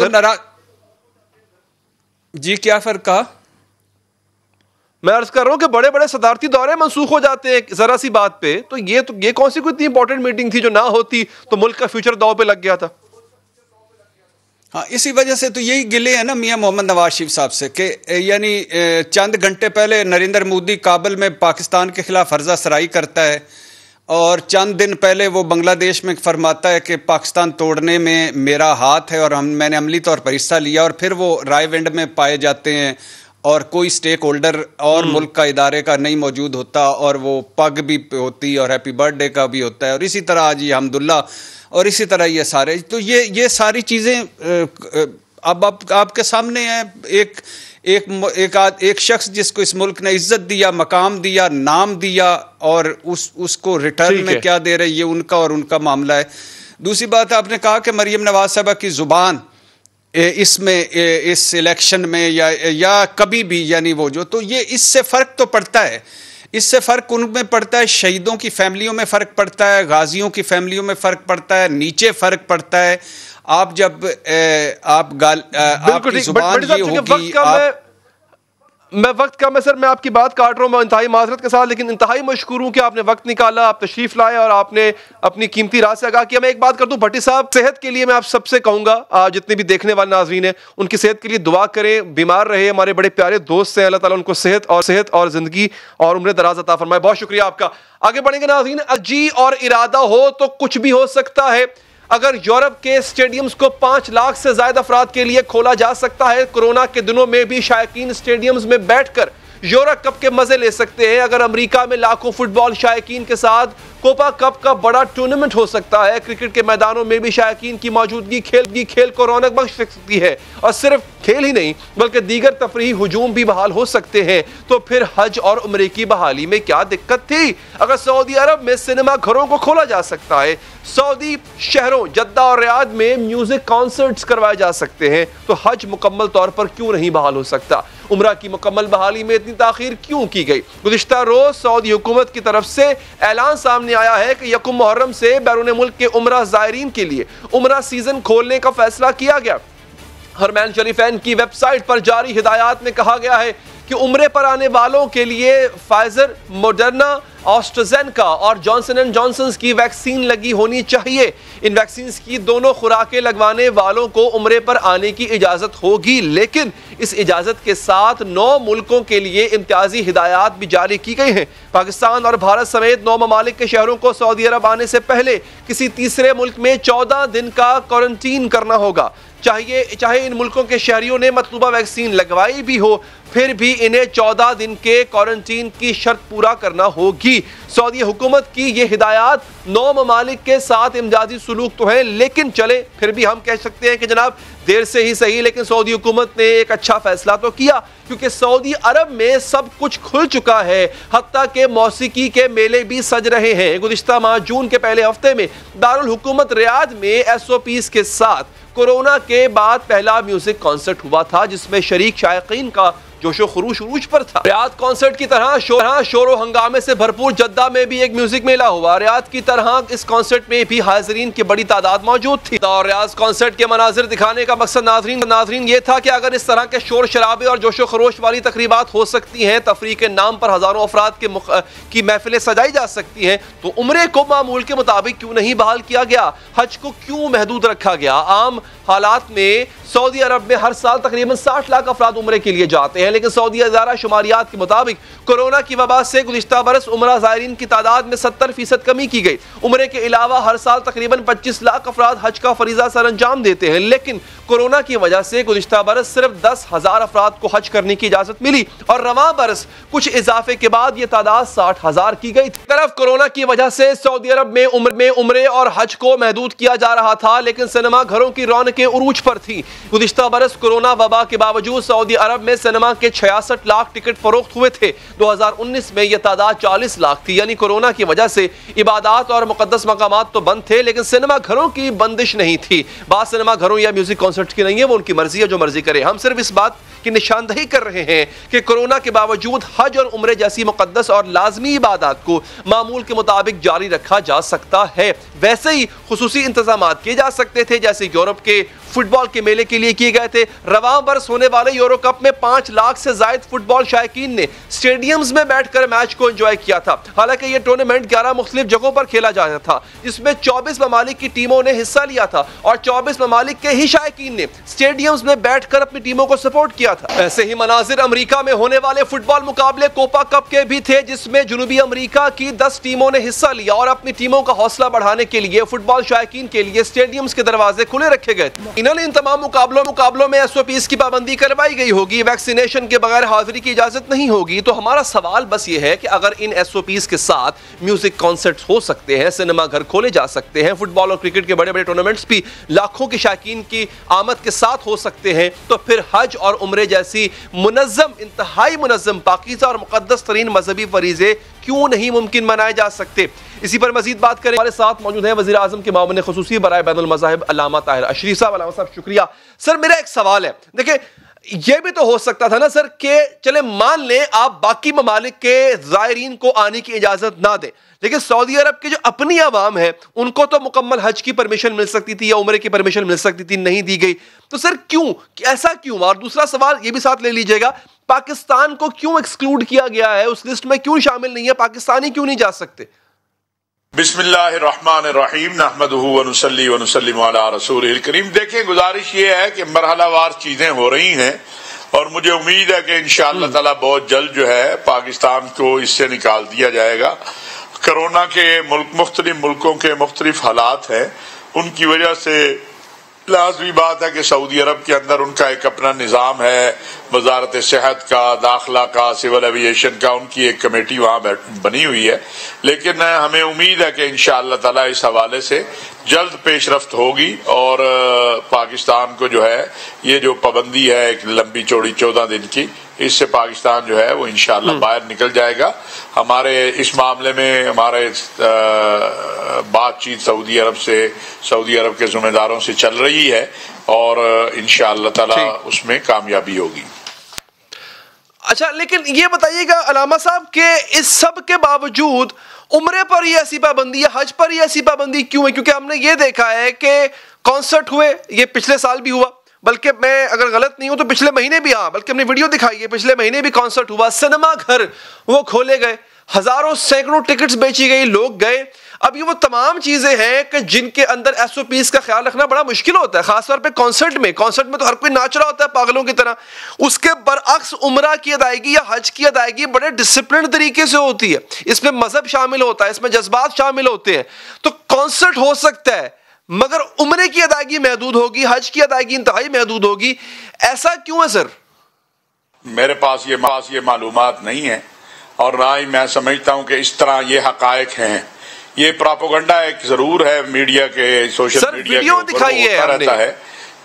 جی کیا فرق کہا؟ میں عرض کر رہا ہوں کہ بڑے بڑے صدارتی دورے منسوخ ہو جاتے ہیں ذرا سی بات پہ. تو یہ کون سی کوئی اتنی امپورٹنٹ میٹنگ تھی جو نہ ہوتی تو ملک کا فیوچر داؤ پہ لگ گیا تھا؟ ہاں اسی وجہ سے تو یہی گلے ہیں نا میاں محمد نواز شریف صاحب سے کہ یعنی چند گھنٹے پہلے نریندر مودی کابل میں پاکستان کے خلاف عرضہ سرائی کرتا ہے اور چند دن پہلے وہ بنگلہ دیش میں فرماتا ہے کہ پاکستان توڑنے میں میرا ہاتھ ہے اور میں نے عملی طور پر حصہ لیا، اور پھر وہ رائے ونڈ میں پائے جاتے ہیں اور کوئی سٹیک ہولڈر اور ملک کا ادارے کا نہیں موجود ہوتا اور وہ پگ بھی ہوتی اور ہیپی برتھ ڈے کا بھی ہوتا ہے، اور اسی طرح جی حمداللہ اور اسی طرح یہ سارے. تو یہ ساری چیزیں اب آپ کے سامنے ہیں. ایک شخص جس کو اس ملک نے عزت دیا، مقام دیا، نام دیا، اور اس کو ریٹرن میں کیا دے رہے، یہ ان کا اور ان کا معاملہ ہے. دوسری بات آپ نے کہا کہ مریم نواز صاحبہ کی زبان اس میں اس الیکشن میں یا کبھی بھی یعنی وہ جو تو یہ اس سے فرق تو پڑتا ہے. اس سے فرق ان میں پڑتا ہے، شہیدوں کی فیملیوں میں فرق پڑتا ہے، غازیوں کی فیملیوں میں فرق پڑتا ہے، نیچے فرق پڑتا ہے. آپ جب آپ کی زبان یہ ہوگی. میں وقت کم ہے سر، میں آپ کی بات کاٹ رہا ہوں، میں انتہائی معذرت کے ساتھ، لیکن انتہائی مشکور ہوں کہ آپ نے وقت نکالا، آپ تشریف لائے اور آپ نے اپنی قیمتی رائے سے آگاہ کیا. میں ایک بات کر دوں بھٹی صاحب، صحت کے لیے میں آپ سب سے کہوں گا، جتنے بھی دیکھنے والے ناظرین ہیں ان کی صحت کے لیے دعا کریں. بیمار رہے، ہمارے بڑے پیارے دوست ہیں، اللہ تعالیٰ ان کو صحت اور زندگی اور عمر دراز عطا فرمائے. بہت شکریہ آپ کا. آگے بڑھیں گے ناظرین. جی اور ارادہ ہو تو کچھ بھی ہو سکتا ہے. اگر یورپ کے اسٹیڈیمز کو 5 لاکھ سے زائد افراد کے لیے کھولا جا سکتا ہے، کورونا کے دنوں میں بھی شائقین اسٹیڈیمز میں بیٹھ کر یورو کپ کے مزے لے سکتے ہیں. اگر امریکہ میں لاکھوں فٹ بال شائقین کے ساتھ کوپا کپ کا بڑا ٹورنامنٹ ہو سکتا ہے، کرکٹ کے میدانوں میں بھی شائقین کی موجودگی کھیل کو رونق بخش سکتی ہے، اور صرف کھیل ہی نہیں بلکہ دیگر تفریحی ہجوم بھی بحال ہو سکتے ہیں. تو پھر حج اور عمرے کی بحالی میں کیا دقت تھی؟ اگر سعودی عرب میں سینما گھروں کو کھولا جا سکتا ہے، سعودی شہروں جدہ اور ریاض میں میوزک کانسرٹس کروائے جا سکتے ہیں، تو حج مکمل طور پر کیوں نہیں بحال ہو سکتا؟ عمرہ کی مکمل بحالی میں اتنی تاخیر کیوں کی گئی؟ گزشتہ روز سعودی حکومت کی طرف سے اعلان سامنے آیا ہے کہ یکم محرم سے بیرون ملک کے عمرہ زائرین کے لیے عمرہ سیزن کھولنے کا فیصلہ کیا گیا. حرمین شریفین کی ویب سائٹ پر جاری ہدایات میں کہا گیا ہے کہ عمرے پر آنے والوں کے لیے فائزر، موڈرنا، آسٹرازینیکا اور جانسن اینڈ جانسن کی ویکسین لگی ہونی چاہیے. ان ویکسینز کی دونوں خوراکیں لگوانے والوں کو عمرے پر آنے کی اجازت ہوگی، لیکن اس اجازت کے ساتھ 9 ملکوں کے لیے امتیازی ہدایات بھی جاری کی گئی ہیں. پاکستان اور بھارت سمیت 9 ممالک کے شہروں کو سعودی عرب آنے سے پہلے کسی تیسرے ملک میں 14 دن کا کوارنٹین کرنا ہوگا. چاہے ان ملکوں کے شہریوں نے مطلوبہ ویکسین لگوائی بھی ہو، پھر بھی انہیں 14 دن کے کوارنٹین کی شرط پورا کرنا ہوگی. سعودی حکومت کی یہ ہدایات 9 ممالک کے ساتھ امتیازی سلوک تو ہیں، لیکن چلے پھر بھی ہم کہہ سکتے ہیں کہ جناب دیر سے ہی صحیح، لیکن سعودی حکومت نے ایک اچھا فیصلہ تو کیا، کیونکہ سعودی عرب میں سب کچھ کھل چکا ہے، حتیٰ کہ موسیقی کے میلے بھی سج رہے ہیں. گزشتہ ماہ جون کے پہلے ہفتے میں دارالحکومت ریاض میں SOPs کے ساتھ کورونا کے بعد پہلا میوزک کانسرٹ ہوا تھا، جس میں شریک شائقین کا جوش و خروش عروج پر تھا. ریاض کانسرٹ کی طرح شور و ہنگامے سے بھرپور جدہ میں بھی ایک میوزک میلہ ہوا. ریاض کی طرح اس کانسرٹ میں بھی حاضرین کی بڑی تعداد موجود تھی. اور ریاض کانسرٹ کے مناظر دکھانے کا مقصد ناظرین یہ تھا کہ اگر اس طرح کے شور شرابے اور جوش و خروش والی تقریبات ہو سکتی ہیں، تفریح کے نام پر ہزاروں افراد کی محفلیں سجائی جا سکتی ہیں، تو عمرے کو معمول کے مطابق کیوں نہیں بحال کیا گیا؟ حج کو کیوں محدود رکھا گیا؟ عام حالات میں سعودی عرب میں ہر سال تقریباً 60 لاکھ افراد عمرے کے لیے جاتے ہیں، لیکن سعودی ادارہ شماریات کے مطابق کورونا کی وبا سے گزشتہ برس عمرہ زائرین کی تعداد میں 70% کمی کی گئی. عمرے کے علاوہ ہر سال تقریباً 25 لاکھ افراد حج کا فریضہ سر انجام دیتے ہیں، لیکن کورونا کی وجہ سے گزشتہ برس صرف 10,000 افراد کو حج کرنے کی اجازت ملی، اور رواں برس کچھ اضافے کے بعد یہ تعداد 60,000 کی گئی تھی. طرف کورونا کی وجہ سے سعودی عرب میں عمرے اور حج کو محدود کیا جا رہا تھا، لیکن سینما گھروں کی رونقیں عروج پر تھیں۔ گزشتہ برس کورونا وبا کے باوجود سعودی عرب میں سینما کے 66 لاکھ ٹکٹ فروخت ہوئے تھے۔ 2019 میں یہ تعداد 40 لاکھ تھی، یعنی کورونا کی وجہ سے عبادات اور مقدس مقامات تو بند تھے، لیکن سینما گھروں کی بندش نہیں تھی۔ بات سینما گھروں یا میوزک کانسرٹ کی نہیں ہے، وہ ان کی مرضی ہے، جو مرضی کرے۔ ہم صرف اس بات کی نشاندہی کر رہے ہیں کہ کورونا کے باوجود حج اور عمرے جیسی مقدس اور لازمی عبادات کو معمول کے مطابق جاری رکھا جا سکتا ہے۔ ویسے ہی خصوصی انتظامات کیے جا سکتے تھے، جیسے یورپ کے فٹ بال کے میلے کے لیے کیے گئے تھے۔ رواں برس ہونے والے یورو کپ میں 5 لاکھ سے زائد فٹ بال شائقین نے سٹیڈیمز میں بیٹھ کر میچ کو انجوائے کیا تھا۔ حالانکہ یہ ٹورنامنٹ 11 مختلف جگہوں پر کھیلا جانا تھا، جس میں 24 ممالک کی ٹیموں نے حصہ لیا تھا اور 24 ممالک کے ہی شائقین نے سٹیڈیمز میں بیٹھ کر اپنی ٹیموں کو سپورٹ کیا تھا۔ ایسے ہی مناظر امریکہ میں ہونے والے فٹ بال مقابلے کوپا کپ کے بھی تھے، جس میں جنوبی امریکہ کی 10 ٹیموں نے حصہ لیا اور اپنی ٹیموں کا حوصلہ بڑھانے کے لیے فٹ بال شائقین کے لیے سٹیڈیمز کے دروازے کھلے رکھے گئے تھے۔ ان تمام مقابلوں میں SOPs کی پابندی کروائی گئی ہوگی، ویکسینیشن کے بغیر حاضری کی اجازت نہیں ہوگی۔ تو ہمارا سوال بس یہ ہے کہ اگر ان SOPs کے ساتھ میوزک کانسرٹس ہو سکتے ہیں، سینما گھر کھولے جا سکتے ہیں، فٹ بال اور کرکٹ کے بڑے بڑے ٹورنامنٹس بھی لاکھوں کے شائقین کی آمد کے ساتھ ہو سکتے ہیں، تو پھر حج اور عمرے جیسی منظم، انتہائی منظم، پاکیزہ اور مقدس ترین مذہبی فریضے کیوں نہیں ممکن منائے جا سکتے؟ اسی پر مزید بات کریں، ہمارے ساتھ موجود ہیں وزیر اعظم کے معاون خصوصی برائے بین المذاہب علامہ طاہر اشری صاحب۔ علامہ صاحب شکریہ۔ سر میرا ایک سوال ہے، دیکھیں یہ بھی تو ہو سکتا تھا نا سر کہ چلے مان لیں آپ باقی ممالک کے زائرین کو آنے کی اجازت نہ دیں، لیکن سعودی عرب کے جو اپنی عوام ہے ان کو تو مکمل حج کی پرمیشن مل سکتی تھی یا عمرے کی پرمیشن مل سکتی تھی، نہیں دی گئی، تو سر کیوں، ایسا کیوں؟ اور دوسرا سوال یہ بھی ساتھ لے لیجئے گا، پاکستان کو کیوں ایکسکلوڈ کیا گیا ہے، اس لسٹ میں کیوں شامل نہیں ہے، پاکستانی کیوں نہیں جا سکتے؟ بسم اللہ الرحمن الرحیم، نحمدہ ونصلی ونسلم علی رسولہ الکریم۔ دیکھیں گزارش یہ ہے کہ مرحلہ وار چیزیں ہو رہی ہیں اور مجھے امید ہے کہ انشاءاللہ تعالی بہت جلد جو ہے پاکستان کو اس سے نکال دیا جائے گا۔ کرونا کے مختلف ملکوں کے مختلف حالات ہیں، ان کی وجہ سے لازمی بات ہے کہ سعودی عرب کے اندر ان کا ایک اپنا نظام ہے، وزارت صحت کا، داخلہ کا، سول ایویشن کا، ان کی ایک کمیٹی وہاں بنی ہوئی ہے، لیکن ہمیں امید ہے کہ انشاءاللہ تعالی اس حوالے سے جلد پیش رفت ہوگی اور پاکستان کو جو ہے یہ جو پابندی ہے ایک لمبی چوڑی 14 دن کی، اس سے پاکستان جو ہے وہ انشاءاللہ باہر نکل جائے گا۔ ہمارے اس معاملے میں ہمارے بات چیت سعودی عرب کے ذمہ داروں سے چل رہی ہے اور انشاءاللہ تعالی اس میں کامیابی ہوگی۔ اچھا، لیکن یہ بتائیے گا علامہ صاحب کہ اس سب کے باوجود عمرے پر ہی ایسی پابندی ہے، حج پر ہی ایسی پابندی کیوں ہے؟ کیونکہ ہم نے یہ دیکھا ہے کہ کانسرٹ ہوئے، یہ پچھلے سال بھی ہوا، بلکہ میں اگر غلط نہیں ہوں تو پچھلے مہینے بھی، بلکہ ہم نے ویڈیو دکھائی ہے، پچھلے مہینے بھی کانسرٹ ہوا، سینما گھر وہ کھولے گئے، ہزاروں سینکڑوں ٹکٹس بیچی گئی، لوگ گئے۔ اب یہ وہ تمام چیزیں ہیں کہ جن کے اندر SOPs کا خیال رکھنا بڑا مشکل ہوتا ہے، خاص طور پہ کانسرٹ میں تو ہر کوئی ناچ رہا ہوتا ہے پاگلوں کی طرح۔ اس کے برعکس عمرہ کی ادائیگی یا حج کی ادائیگی بڑے ڈسپلن طریقے سے ہوتی ہے، اس میں مذہب شامل ہوتا ہے، اس میں جذبات شامل ہوتے ہیں۔ تو کانسرٹ ہو سکتا ہے مگر عمرے کی ادائیگی محدود ہوگی، حج کی ادائیگی انتہائی محدود ہوگی، ایسا کیوں ہے سر؟ میرے پاس یہ معلومات نہیں ہے اور نہ ہی میں سمجھتا ہوں کہ اس طرح یہ حقائق ہیں۔ یہ پراپوگنڈا ایک ضرور ہے میڈیا کے، سوشل میڈیا کے اوپر ہوتا رہتا ہے،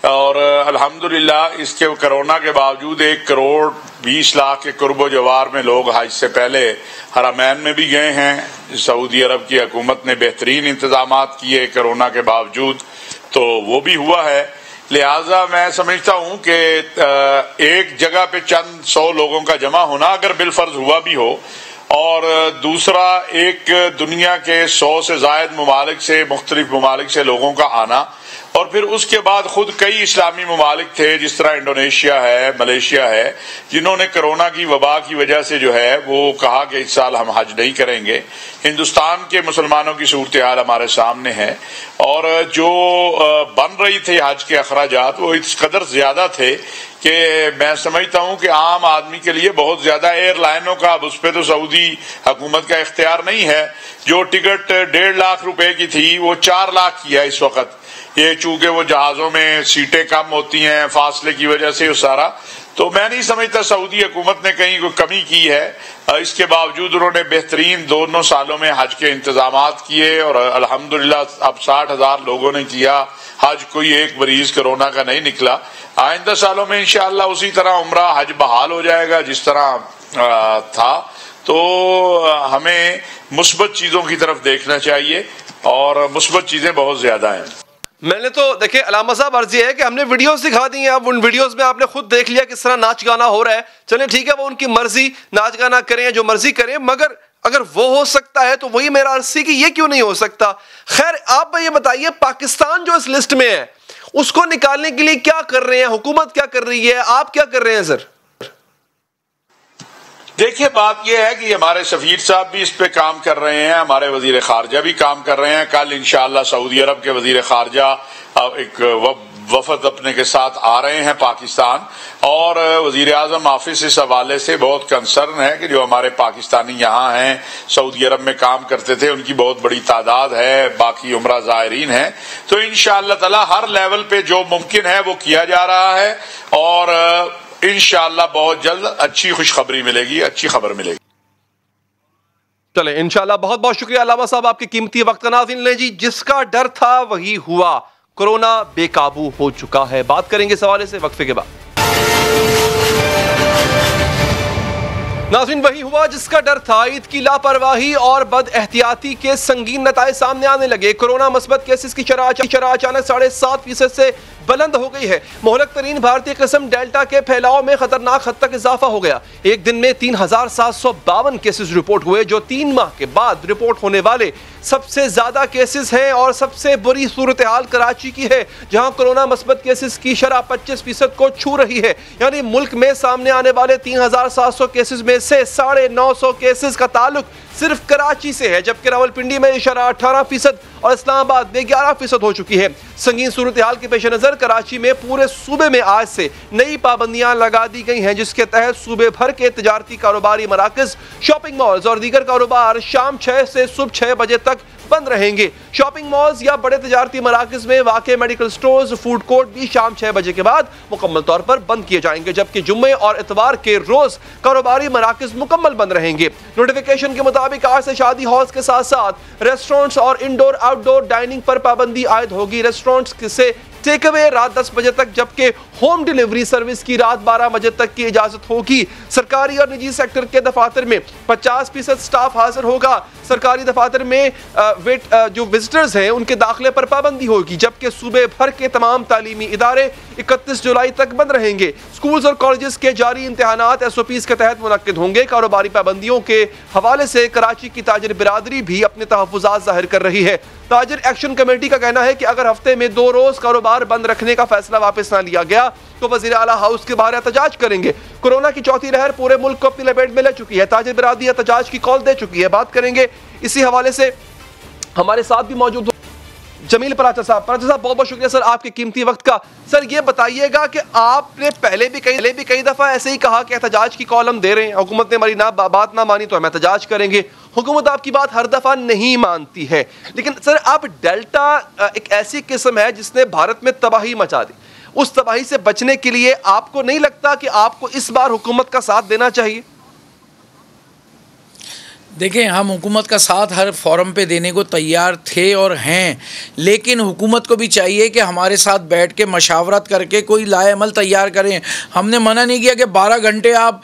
اور الحمدللہ اس کے کرونا کے باوجود 1 کروڑ 20 لاکھ کے قرب و جوار میں لوگ حج سے پہلے حرمین میں بھی گئے ہیں۔ سعودی عرب کی حکومت نے بہترین انتظامات کیے کرونا کے باوجود، تو وہ بھی ہوا ہے۔ لہٰذا میں سمجھتا ہوں کہ ایک جگہ پہ چند 100 لوگوں کا جمع ہونا اگر بالفرض ہوا بھی ہو، اور دوسرا ایک دنیا کے 100 سے زائد ممالک سے، مختلف ممالک سے لوگوں کا آنا، اور پھر اس کے بعد خود کئی اسلامی ممالک تھے جس طرح انڈونیشیا ہے، ملیشیا ہے، جنہوں نے کرونا کی وبا کی وجہ سے جو ہے وہ کہا کہ اس سال ہم حج نہیں کریں گے۔ ہندوستان کے مسلمانوں کی صورتحال ہمارے سامنے ہے، اور جو بن رہی تھی حج کے اخراجات وہ اس قدر زیادہ تھے کہ میں سمجھتا ہوں کہ عام آدمی کے لیے بہت زیادہ، ایئر لائنوں کا اب اس پہ تو سعودی حکومت کا اختیار نہیں ہے، جو ٹکٹ 1.5 لاکھ روپے کی تھی وہ 4 لاکھ کی ہے اس وقت۔ یہ چونکہ وہ جہازوں میں سیٹیں کم ہوتی ہیں فاصلے کی وجہ سے وہ سارا، تو میں نہیں سمجھتا سعودی حکومت نے کہیں کوئی کمی کی ہے. اس کے باوجود انہوں نے بہترین دونوں سالوں میں حج کے انتظامات کیے اور الحمدللہ اب 60,000 لوگوں نے کیا حج. کوئی ایک مریض کرونا کا نہیں نکلا. آئندہ سالوں میں انشاءاللہ اسی طرح عمرہ حج بحال ہو جائے گا جس طرح تھا. تو ہمیں مثبت چیزوں کی طرف دیکھنا چاہیے اور مثبت چیزیں بہت زیادہ ہیں. میں نے تو دیکھیں علامہ صاحب عرض یہ ہے کہ ہم نے ویڈیوز دکھا دی ہیں. اب ان ویڈیوز میں آپ نے خود دیکھ لیا کس طرح ناچ گانا ہو رہا ہے. چلیں ٹھیک ہے, وہ ان کی مرضی, ناچ گانا کریں جو مرضی کریں, مگر اگر وہ ہو سکتا ہے تو وہی میرا عرض سی کہ یہ کیوں نہیں ہو سکتا. خیر آپ یہ بتائیے پاکستان جو اس لسٹ میں ہے اس کو نکالنے کے لیے کیا کر رہے ہیں, حکومت کیا کر رہی ہے, آپ کیا کر رہے ہیں سر؟ دیکھیے بات یہ ہے کہ ہمارے سفیر صاحب بھی اس پہ کام کر رہے ہیں, ہمارے وزیر خارجہ بھی کام کر رہے ہیں. کل انشاءاللہ سعودی عرب کے وزیر خارجہ ایک وفد اپنے کے ساتھ آ رہے ہیں پاکستان, اور وزیر اعظم آفس اس حوالے سے بہت کنسرن ہے کہ جو ہمارے پاکستانی یہاں ہیں سعودی عرب میں کام کرتے تھے ان کی بہت بڑی تعداد ہے, باقی عمرہ زائرین ہیں. تو انشاءاللہ تعالی ہر لیول پہ جو ممکن ہے وہ کیا جا رہا ہے اور انشاءاللہ بہت جلد اچھی خوشخبری ملے گی, اچھی خبر ملے گی. چلیں انشاءاللہ. بہت بہت شکریہ علامہ صاحب آپ کے قیمتی وقت کا. ناظرین لیں جی, جس کا ڈر تھا وہی ہوا, کورونا بے قابو ہو چکا ہے. بات کریں گے اس حوالے سے وقفے کے بعد. ناظرین وہی ہوا جس کا ڈر تھا. عید کی لاپرواہی اور بد احتیاطی کے سنگین نتائج سامنے آنے لگے. کورونا مثبت کیسز کی شرح اچانک 7.5% سے بلند ہو گئی ہے. مہلک ترین بھارتی قسم ڈیلٹا کے پھیلاؤ میں خطرناک حد تک اضافہ ہو گیا. ایک دن میں 3,752 کیسز رپورٹ ہوئے جو 3 ماہ کے بعد رپورٹ ہونے والے سب سے زیادہ کیسز ہیں. اور سب سے بری صورتحال کراچی کی ہے جہاں کورونا مثبت کیسز کی شرح 25% کو چھو رہی ہے. یعنی ملک میں سامنے آنے والے 3,700 کیسز میں سے 950 کیسز کا تعلق صرف کراچی سے ہے, جبکہ راولپنڈی میں یہ شرح 18% اور اسلام آباد میں 11% ہو چکی ہے. سنگین صورتحال کے پیش نظر کراچی میں پورے صوبے میں آج سے نئی پابندیاں لگا دی گئی ہیں جس کے تحت صوبے بھر کے تجارتی کاروباری مراکز, شاپنگ مالز اور دیگر کاروبار شام 6 سے صبح 6 بجے تک بند رہیں گے. شاپنگ مالز یا بڑے تجارتی مراکز میں واقع میڈیکل سٹورز, فوڈ کورٹ بھی شام 6 بجے کے بعد مکمل طور پر بند کیے جائیں گے, جبکہ جمعے اور اتوار کے روز کاروباری مراکز مکمل بند رہیں گے. نوٹیفیکیشن کے مطابق آج سے شادی ہالز کے ساتھ ساتھ ریسٹورنٹس اور انڈور آؤٹ ڈور ڈائننگ پر پابندی عائد ہوگی. ریسٹورنٹس سے ٹیک اوے رات 10 بجے تک, جبکہ ہوم ڈیلیوری سروس کی رات 12 بجے تک کی اجازت ہوگی. سرکاری اور نجی سیکٹر کے دفاتر میں 50% سٹاف حاضر ہوگا. سرکاری دفاتر میں جو وزٹرز ہیں ان کے داخلے پر پابندی ہوگی, جبکہ صوبے بھر کے تمام تعلیمی ادارے 31 جولائی تک بند رہیں گے. سکولز اور کالجز کے جاری امتحانات SOPs کے تحت منعقد ہوں گے. کاروباری پابندیوں کے حوالے سے کراچی کی تاجر برادری بھی اپنے تحفظات ظاہر کر رہی ہے. تاجر ایکشن کمیٹی کا کہنا ہے کہ اگر ہفتے میں 2 روز کاروبار بند رکھنے کا فیصلہ واپس نہ لیا گیا تو وزیر اعلیٰ ہاؤس کے باہر احتجاج کریں گے. کورونا کی چوتھی لہر پورے ملک کو اپنی لپیٹ میں لے چکی ہے. تاجر برادری احتجاج کی کال دے چکی ہے. بات کریں گے اسی حوالے سے. ہمارے ساتھ بھی موجود جمیل پراچا صاحب. پراچا صاحب بہت بہت شکریہ سر آپ کے قیمتی وقت کا. سر یہ بتائیے گا کہ آپ نے پہلے بھی کئی دفعہ ایسے ہی کہا کہ احتجاج کی کال ہم دے رہے ہیں, حکومت نے ہماری بات نہ مانی تو ہم احتجاج کریں گے. حکومت آپ کی بات ہر دفعہ نہیں مانتی ہے, لیکن سر اب ڈیلٹا ایک ایسی قسم ہے جس نے بھارت میں تباہی مچا دی. اس تباہی سے بچنے کے لیے آپ کو نہیں لگتا کہ آپ کو اس بار حکومت کا ساتھ دینا چاہیے؟ دیکھیں ہم حکومت کا ساتھ ہر فورم پہ دینے کو تیار تھے اور ہیں, لیکن حکومت کو بھی چاہیے کہ ہمارے ساتھ بیٹھ کے مشاورت کر کے کوئی لائے عمل تیار کریں. ہم نے منع نہیں کیا کہ 12 گھنٹے آپ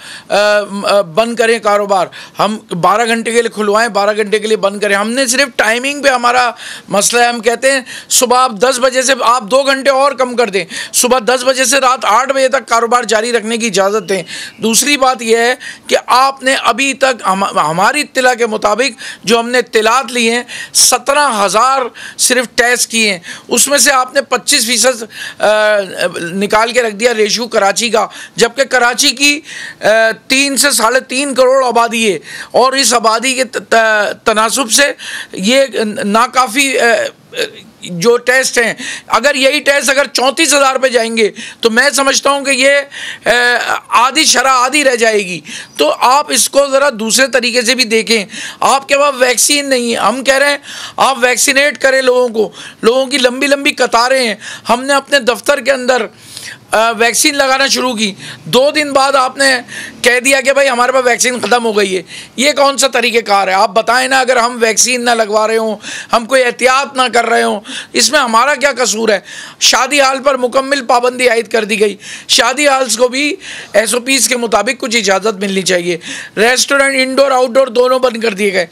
بند کریں کاروبار, ہم 12 گھنٹے کے لیے کھلوائیں, 12 گھنٹے کے لیے بند کریں. ہم نے صرف ٹائمنگ پہ ہمارا مسئلہ ہے. ہم کہتے ہیں صبح آپ 10 بجے سے آپ 2 گھنٹے اور کم کر دیں, صبح 10 بجے سے رات 8 بجے تک کاروبار جاری رکھنے کی اجازت دیں. دوسری بات یہ ہے کہ آپ نے ابھی تک ہماری کے مطابق جو ہم نے اطلاعات لی ہیں 17,000 صرف ٹیسٹ کیے ہیں, اس میں سے آپ نے 25% نکال کے رکھ دیا ریشو کراچی کا, جبکہ کراچی کی 3 سے 3.5 کروڑ آبادی ہے اور اس آبادی کے تناسب سے یہ ناکافی جو ٹیسٹ ہیں. اگر یہی ٹیسٹ اگر 34,000 پہ جائیں گے تو میں سمجھتا ہوں کہ یہ آدھی شرح آدھی رہ جائے گی. تو آپ اس کو ذرا دوسرے طریقے سے بھی دیکھیں. آپ کے پاس ویکسین نہیں ہے, ہم کہہ رہے ہیں آپ ویکسینیٹ کریں لوگوں کو. لوگوں کی لمبی لمبی قطاریں ہیں. ہم نے اپنے دفتر کے اندر ویکسین لگانا شروع کی، 2 دن بعد آپ نے کہہ دیا کہ بھائی ہمارے پاس ویکسین ختم ہو گئی ہے. یہ کون سا طریقہ کار ہے؟ آپ بتائیں نا. اگر ہم ویکسین نہ لگوا رہے ہوں، ہم کوئی احتیاط نہ کر رہے ہوں، اس میں ہمارا کیا قصور ہے؟ شادی ہال پر مکمل پابندی عائد کر دی گئی. شادی ہالز کو بھی SOPs کے مطابق کچھ اجازت ملنی چاہیے. ریسٹورینٹ انڈور آؤٹ ڈور دونوں بند کر دیے گئے.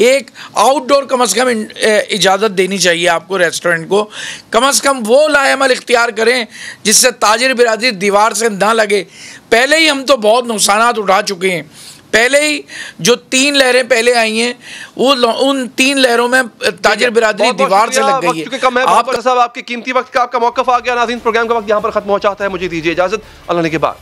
ایک آؤٹ ڈور کم از کم اجازت دینی چاہیے آپ کو. ریسٹورینٹ کو کم از کم وہ لائے عمل اختیار کریں جس سے تاجر برادری دیوار سے نہ لگے. پہلے ہی ہم تو بہت نقصانات اٹھا چکے ہیں. پہلے ہی جو 3 لہریں پہلے آئی ہیں، وہ ان 3 لہروں میں تاجر برادری دیوار سے لگ گئی ہے. آپ صاحب آپ کے قیمتی وقت کا آپ کا موقف آ گیا. ناظرین، پروگرام کا وقت یہاں پر ختم ہو جاتا ہے. مجھے دیجیے اجازت. اللہ نے کے بعد